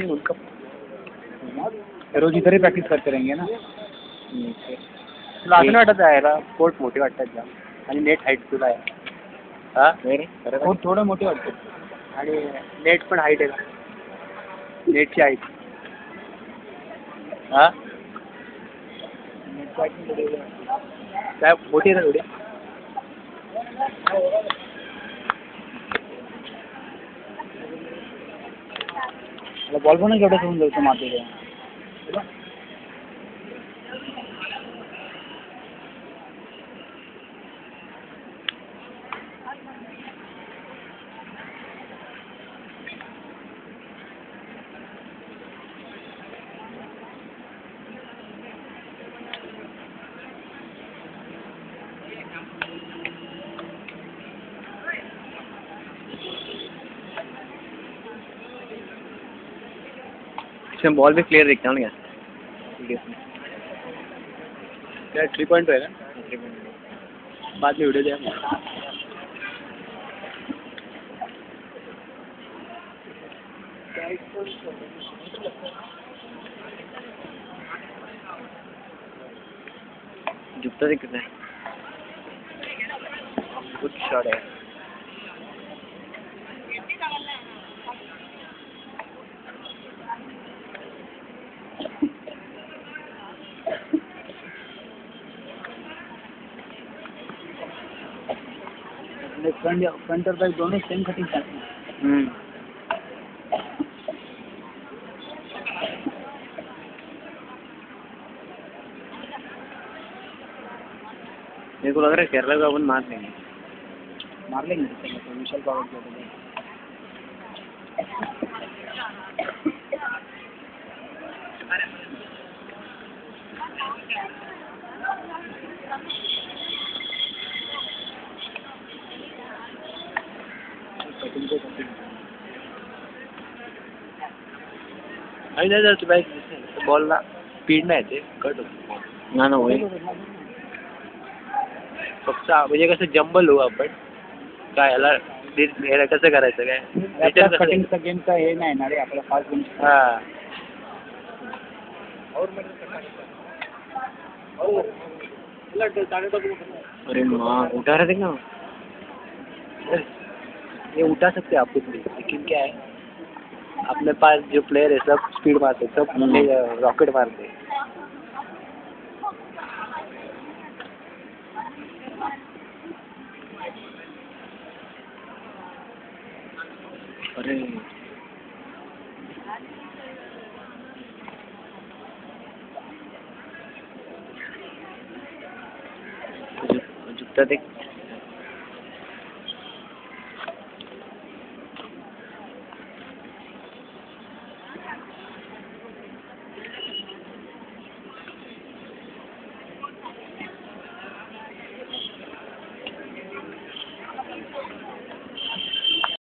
नहीं उनका रोज इधर ही प्रॅक्टिस करते रहेंगे ना. तुला असं नाही वाटत आहे कोर्ट मोठी वाटतात जाम आणि नेट हाईट तुला आहे. हा हो थोडं मोठे वाटते. आणि नेट पण हाईट आहे का नेटची हाईट. हा काय मोठी आहे ना थोडी. बॉल पण केवढं सोडून जायचं मातीला. इसमें बॉल भी क्लियर दिखता है ना क्या 3 पॉइंट है ना. बाद में वीडियो दिया जुटता दिखता है. गुड शॉट है. फ्रंट और बैक दोनों सेम कटिंग करते हैं. मेरे को लग रहा है केरला को अपन मार लेंगे. मार लेंगे तो विशाल पावर के नाही नाही तू बाईक बॉलला स्पीड नाही ते कट होतो ना ना होईल. फक्त म्हणजे कसं जंबल होऊ आपण काय याला कसं करायचं काय कटिंगचा गेमचा हे नाही ना रे आपला फास्ट गेम. हां अरे माँ उठा रहे थे ना ये उठा सकते आप कुछ भी लेकिन क्या है अपने पास जो प्लेयर है सब स्पीड मारते सब रॉकेट मारते. अरे जुटता देख